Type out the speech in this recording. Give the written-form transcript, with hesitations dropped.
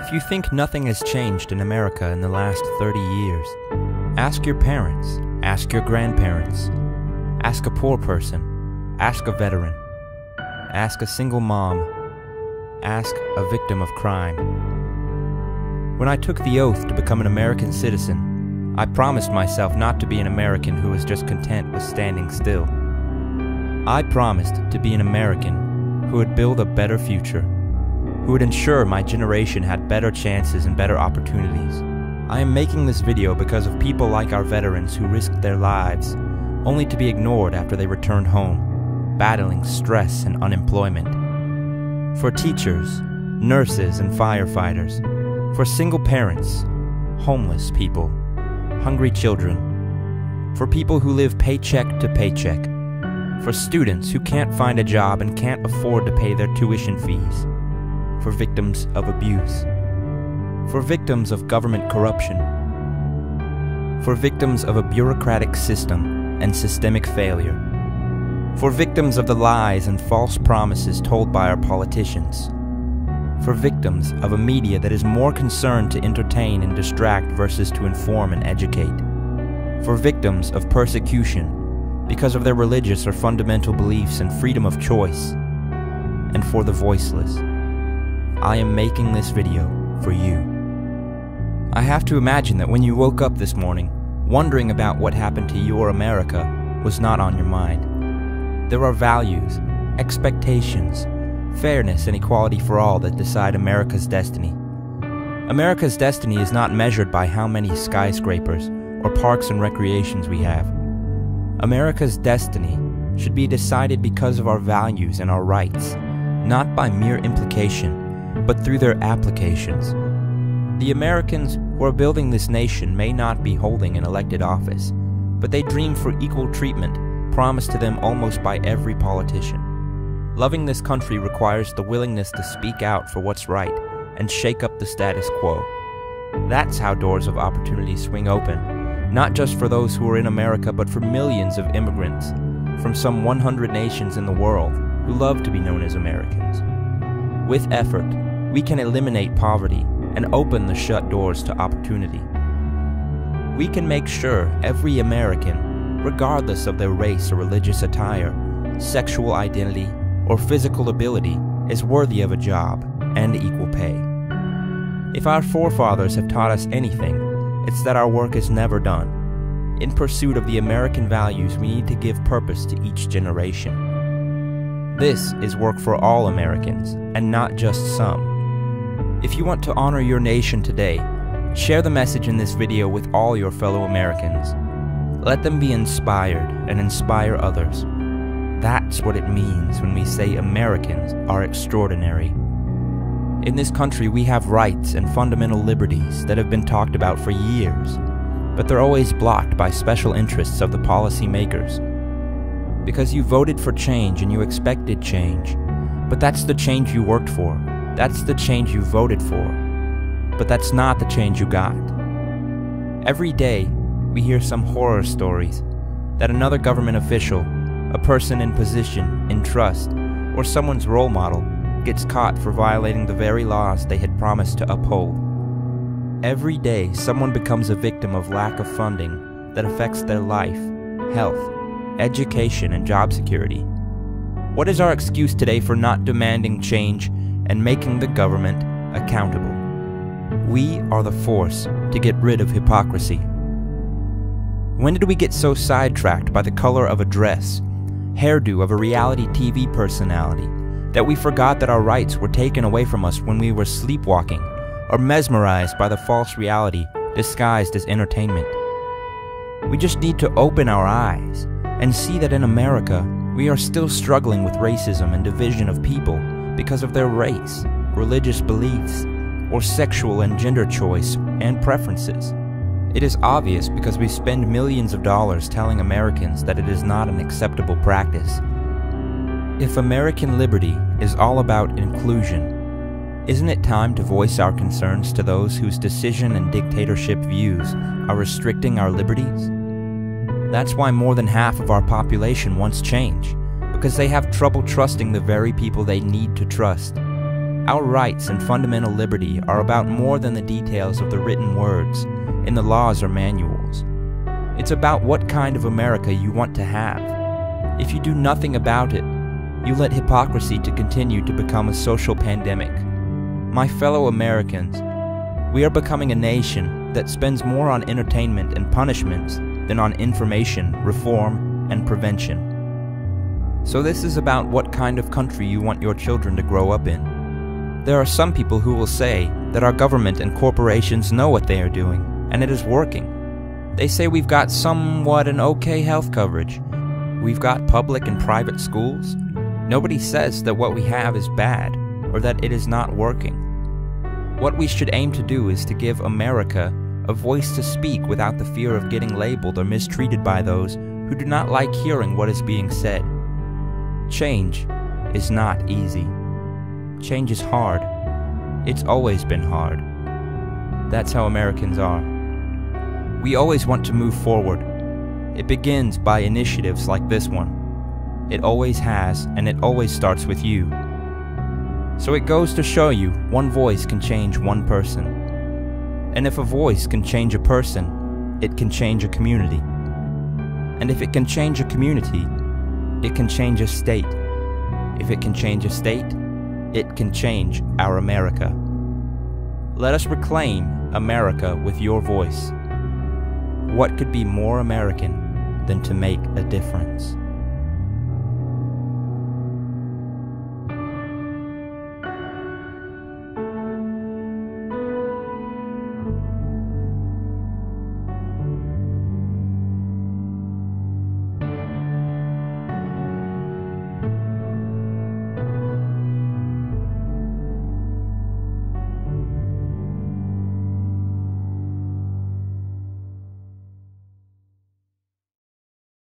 If you think nothing has changed in America in the last 30 years, ask your parents, ask your grandparents, ask a poor person, ask a veteran, ask a single mom, ask a victim of crime. When I took the oath to become an American citizen, I promised myself not to be an American who was just content with standing still. I promised to be an American who would build a better future, who would ensure my generation had better chances and better opportunities. I am making this video because of people like our veterans who risked their lives, only to be ignored after they returned home, battling stress and unemployment. For teachers, nurses, and firefighters. For single parents, homeless people, hungry children. For people who live paycheck to paycheck. For students who can't find a job and can't afford to pay their tuition fees. For victims of abuse. For victims of government corruption. For victims of a bureaucratic system and systemic failure. For victims of the lies and false promises told by our politicians. For victims of a media that is more concerned to entertain and distract versus to inform and educate. For victims of persecution because of their religious or fundamental beliefs and freedom of choice. And for the voiceless. I am making this video for you. I have to imagine that when you woke up this morning, wondering about what happened to your America was not on your mind. There are values, expectations, fairness and equality for all that decide America's destiny. America's destiny is not measured by how many skyscrapers or parks and recreations we have. America's destiny should be decided because of our values and our rights, not by mere implication, but through their applications. The Americans who are building this nation may not be holding an elected office, but they dream for equal treatment promised to them almost by every politician. Loving this country requires the willingness to speak out for what's right and shake up the status quo. That's how doors of opportunity swing open, not just for those who are in America, but for millions of immigrants from some 100 nations in the world who love to be known as Americans. With effort, we can eliminate poverty and open the shut doors to opportunity. We can make sure every American, regardless of their race or religious attire, sexual identity, or physical ability, is worthy of a job and equal pay. If our forefathers have taught us anything, it's that our work is never done. In pursuit of the American values, we need to give purpose to each generation. This is work for all Americans, and not just some. If you want to honor your nation today, share the message in this video with all your fellow Americans. Let them be inspired and inspire others. That's what it means when we say Americans are extraordinary. In this country, we have rights and fundamental liberties that have been talked about for years, but they're always blocked by special interests of the policy makers. Because you voted for change and you expected change, but that's the change you worked for. That's the change you voted for, but that's not the change you got. Every day, we hear some horror stories that another government official, a person in position, in trust, or someone's role model gets caught for violating the very laws they had promised to uphold. Every day, someone becomes a victim of lack of funding that affects their life, health, education, and job security. What is our excuse today for not demanding change and making the government accountable? We are the force to get rid of hypocrisy. When did we get so sidetracked by the color of a dress, hairdo of a reality TV personality, that we forgot that our rights were taken away from us when we were sleepwalking or mesmerized by the false reality disguised as entertainment? We just need to open our eyes and see that in America, we are still struggling with racism and division of people because of their race, religious beliefs, or sexual and gender choice and preferences. It is obvious because we spend millions of dollars telling Americans that it is not an acceptable practice. If American liberty is all about inclusion, isn't it time to voice our concerns to those whose decision and dictatorship views are restricting our liberties? That's why more than half of our population wants change, because they have trouble trusting the very people they need to trust. Our rights and fundamental liberty are about more than the details of the written words in the laws or manuals. It's about what kind of America you want to have. If you do nothing about it, you let hypocrisy to continue to become a social pandemic. My fellow Americans, we are becoming a nation that spends more on entertainment and punishments than on information, reform, and prevention. So this is about what kind of country you want your children to grow up in. There are some people who will say that our government and corporations know what they are doing, and it is working. They say we've got somewhat an okay health coverage. We've got public and private schools. Nobody says that what we have is bad, or that it is not working. What we should aim to do is to give America a voice to speak without the fear of getting labeled or mistreated by those who do not like hearing what is being said. Change is not easy. Change is hard. It's always been hard. That's how Americans are. We always want to move forward. It begins by initiatives like this one. It always has, and it always starts with you. So it goes to show you, one voice can change one person. And if a voice can change a person, it can change a community. And if it can change a community, it can change a state. If it can change a state, it can change our America. Let us reclaim America with your voice. What could be more American than to make a difference?